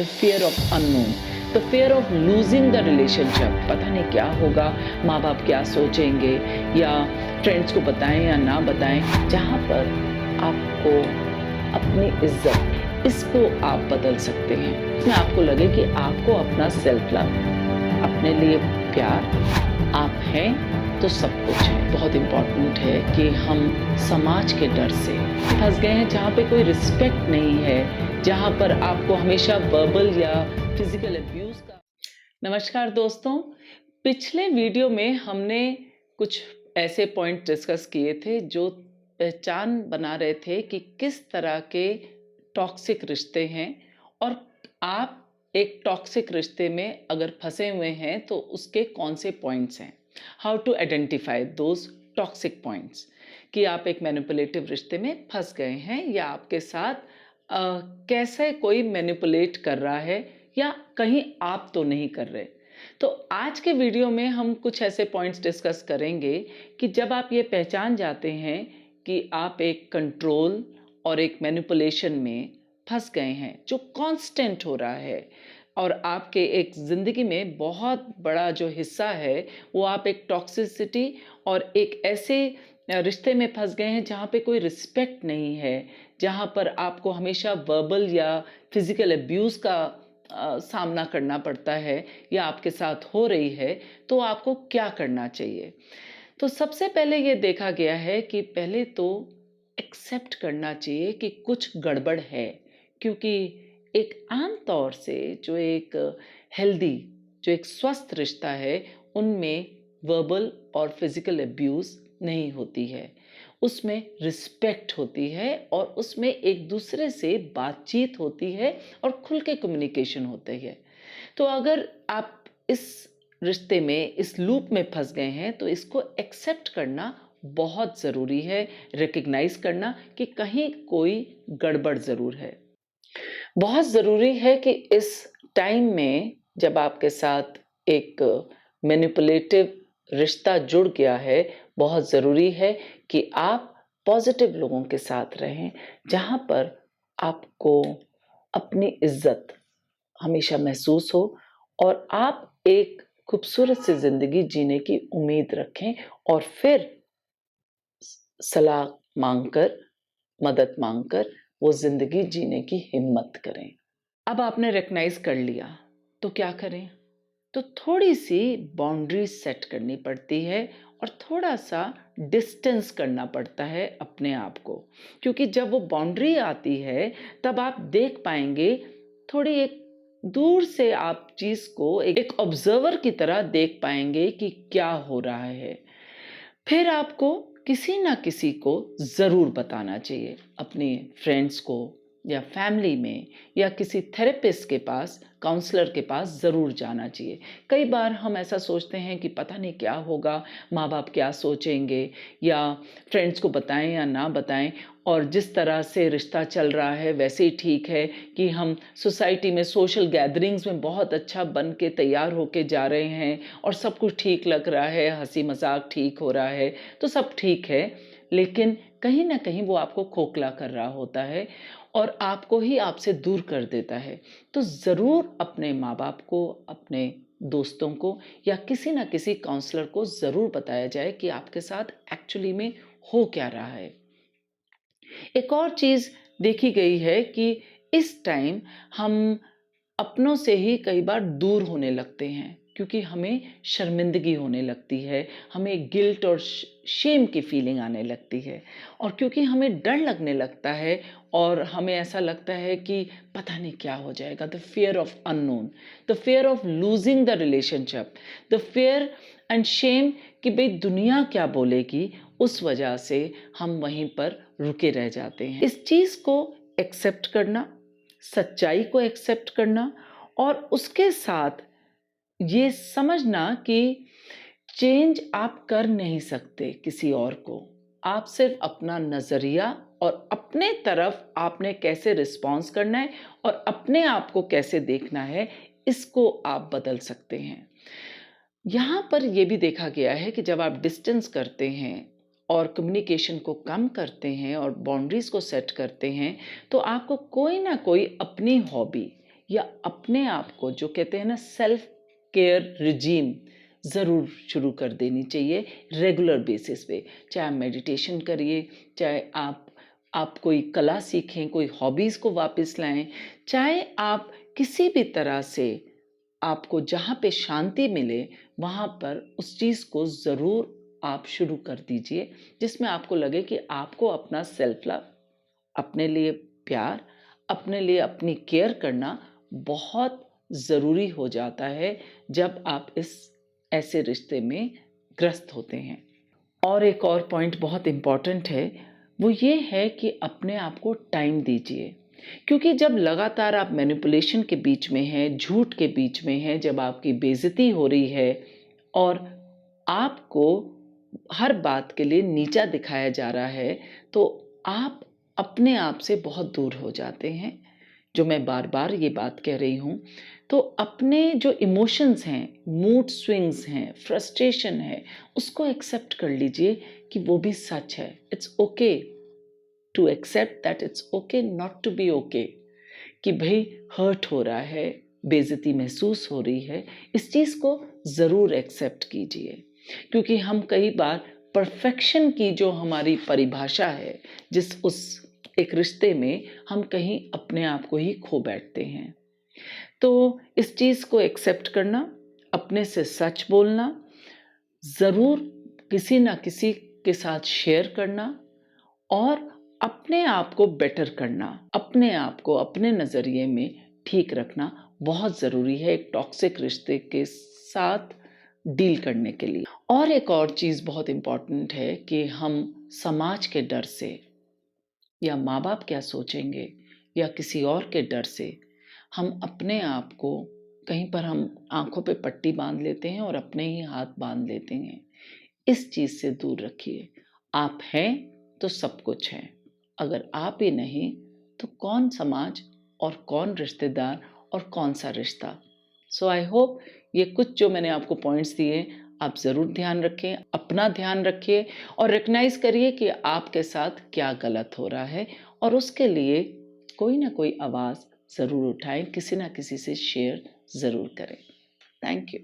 The fear of unknown, the fear of losing the relationship. पता नहीं क्या होगा, माँ बाप क्या सोचेंगे, या फ्रेंड्स को बताएं या ना बताएं। जहाँ पर आपको अपनी इज्जत, इसको आप बदल सकते हैं। इसमें आपको लगे कि आपको अपना सेल्फ लव, अपने लिए प्यार, आप हैं तो सब कुछ है। बहुत इम्पॉर्टेंट है कि हम समाज के डर से फंस गए हैं, जहाँ पे कोई रिस्पेक्ट नहीं है, जहाँ पर आपको हमेशा वर्बल या फिजिकल अब्यूज का। नमस्कार दोस्तों, पिछले वीडियो में हमने कुछ ऐसे पॉइंट डिस्कस किए थे जो पहचान बना रहे थे कि किस तरह के टॉक्सिक रिश्ते हैं, और आप एक टॉक्सिक रिश्ते में अगर फंसे हुए हैं तो उसके कौन से पॉइंट्स हैं, how to identify those toxic points. कि आप एक मैनिपुलेटिव रिश्ते में फंस गए हैं, या आपके साथ कैसे कोई मैनिपुलेट कर रहा है, या कहीं आप तो नहीं कर रहे। तो आज के वीडियो में हम कुछ ऐसे पॉइंट्स डिस्कस करेंगे कि जब आप ये पहचान जाते हैं कि आप एक कंट्रोल और एक मैनिपुलेशन में फंस गए हैं जो कांस्टेंट हो रहा है, और आपके एक ज़िंदगी में बहुत बड़ा जो हिस्सा है वो आप एक टॉक्सिसिटी और एक ऐसे रिश्ते में फंस गए हैं जहाँ पे कोई रिस्पेक्ट नहीं है, जहाँ पर आपको हमेशा वर्बल या फिजिकल अब्यूज़ का सामना करना पड़ता है या आपके साथ हो रही है। तो आपको क्या करना चाहिए? तो सबसे पहले ये देखा गया है कि पहले तो एक्सेप्ट करना चाहिए कि कुछ गड़बड़ है, क्योंकि एक आम तौर से जो एक हेल्दी, जो एक स्वस्थ रिश्ता है, उनमें वर्बल और फिजिकल अब्यूज़ नहीं होती है। उसमें रिस्पेक्ट होती है और उसमें एक दूसरे से बातचीत होती है और खुल के कम्युनिकेशन होते हैं। तो अगर आप इस रिश्ते में, इस लूप में फंस गए हैं, तो इसको एक्सेप्ट करना बहुत ज़रूरी है। रिकग्नाइज करना कि कहीं कोई गड़बड़ ज़रूर है। बहुत ज़रूरी है कि इस टाइम में जब आपके साथ एक मैनिपुलेटिव रिश्ता जुड़ गया है, बहुत ज़रूरी है कि आप पॉजिटिव लोगों के साथ रहें, जहाँ पर आपको अपनी इज्जत हमेशा महसूस हो और आप एक खूबसूरत सी ज़िंदगी जीने की उम्मीद रखें, और फिर सलाह मांगकर, मदद मांगकर वो ज़िंदगी जीने की हिम्मत करें। अब आपने रिकग्नाइज कर लिया तो क्या करें? तो थोड़ी सी बाउंड्री सेट करनी पड़ती है और थोड़ा सा डिस्टेंस करना पड़ता है अपने आप को, क्योंकि जब वो बाउंड्री आती है तब आप देख पाएंगे, थोड़ी एक दूर से आप चीज़ को एक ऑब्जर्वर की तरह देख पाएंगे कि क्या हो रहा है। फिर आपको किसी ना किसी को ज़रूर बताना चाहिए, अपने फ्रेंड्स को या फैमिली में, या किसी थेरेपिस्ट के पास, काउंसलर के पास ज़रूर जाना चाहिए। कई बार हम ऐसा सोचते हैं कि पता नहीं क्या होगा, माँ बाप क्या सोचेंगे, या फ्रेंड्स को बताएं या ना बताएं, और जिस तरह से रिश्ता चल रहा है वैसे ही ठीक है, कि हम सोसाइटी में सोशल गैदरिंग्स में बहुत अच्छा बन के तैयार होके जा रहे हैं और सब कुछ ठीक लग रहा है, हंसी मजाक ठीक हो रहा है, तो सब ठीक है। लेकिन कहीं ना कहीं वो आपको खोखला कर रहा होता है और आपको ही आपसे दूर कर देता है। तो ज़रूर अपने माँ बाप को, अपने दोस्तों को, या किसी ना किसी काउंसलर को ज़रूर बताया जाए कि आपके साथ एक्चुअली में हो क्या रहा है। एक और चीज़ देखी गई है कि इस टाइम हम अपनों से ही कई बार दूर होने लगते हैं, क्योंकि हमें शर्मिंदगी होने लगती है, हमें गिल्ट और शेम की फीलिंग आने लगती है, और क्योंकि हमें डर लगने लगता है और हमें ऐसा लगता है कि पता नहीं क्या हो जाएगा। The fear of unknown, the fear of losing the relationship, the fear and Shem कि भाई दुनिया क्या बोलेगी, उस वजह से हम वहीं पर रुके रह जाते हैं। इस चीज़ को एक्सेप्ट करना, सच्चाई को एक्सेप्ट करना, और उसके साथ ये समझना कि चेंज आप कर नहीं सकते किसी और को। आप सिर्फ अपना नज़रिया और अपने तरफ आपने कैसे रिस्पॉन्स करना है और अपने आप को कैसे देखना है, इसको आप बदल सकते हैं। यहाँ पर यह भी देखा गया है कि जब आप डिस्टेंस करते हैं और कम्युनिकेशन को कम करते हैं और बाउंड्रीज को सेट करते हैं, तो आपको कोई ना कोई अपनी हॉबी या अपने आप को जो कहते हैं ना सेल्फ केयर रिजीम ज़रूर शुरू कर देनी चाहिए रेगुलर बेसिस पे। चाहे आप मेडिटेशन करिए, चाहे आप कोई कला सीखें, कोई हॉबीज़ को वापस लाएं, चाहे आप किसी भी तरह से आपको जहाँ पे शांति मिले वहाँ पर उस चीज़ को ज़रूर आप शुरू कर दीजिए, जिसमें आपको लगे कि आपको अपना सेल्फ लव, अपने लिए प्यार, अपने लिए अपनी केयर करना बहुत ज़रूरी हो जाता है जब आप इस ऐसे रिश्ते में ग्रस्त होते हैं। और एक और पॉइंट बहुत इम्पॉर्टेंट है, वो ये है कि अपने आप को टाइम दीजिए, क्योंकि जब लगातार आप मैनिपुलेशन के बीच में हैं, झूठ के बीच में हैं, जब आपकी बेइज्जती हो रही है और आपको हर बात के लिए नीचा दिखाया जा रहा है, तो आप अपने आप से बहुत दूर हो जाते हैं। जो मैं बार बार ये बात कह रही हूँ, तो अपने जो इमोशंस हैं, मूड स्विंग्स हैं, फ्रस्ट्रेशन है, उसको एक्सेप्ट कर लीजिए कि वो भी सच है। It's okay to accept that, it's okay not to be okay, कि भाई हर्ट हो रहा है, बेइज्जती महसूस हो रही है, इस चीज़ को ज़रूर एक्सेप्ट कीजिए। क्योंकि हम कई बार परफेक्शन की जो हमारी परिभाषा है, उस एक रिश्ते में हम कहीं अपने आप को ही खो बैठते हैं। तो इस चीज़ को एक्सेप्ट करना, अपने से सच बोलना, ज़रूर किसी ना किसी के साथ शेयर करना और अपने आप को बेटर करना, अपने आप को अपने नज़रिए में ठीक रखना बहुत ज़रूरी है एक टॉक्सिक रिश्ते के साथ डील करने के लिए। और एक और चीज़ बहुत इम्पॉर्टेंट है कि हम समाज के डर से या माँ बाप क्या सोचेंगे या किसी और के डर से हम अपने आप को कहीं पर हम आंखों पे पट्टी बांध लेते हैं और अपने ही हाथ बांध लेते हैं। इस चीज़ से दूर रखिए। आप हैं तो सब कुछ है, अगर आप ही नहीं तो कौन समाज और कौन रिश्तेदार और कौन सा रिश्ता। सो आई होप ये कुछ जो मैंने आपको पॉइंट्स दिए आप ज़रूर ध्यान रखें, अपना ध्यान रखिए और रिकग्नाइज करिए कि आपके साथ क्या गलत हो रहा है और उसके लिए कोई ना कोई आवाज़ ज़रूर उठाएं, किसी ना किसी से शेयर ज़रूर करें। Thank you.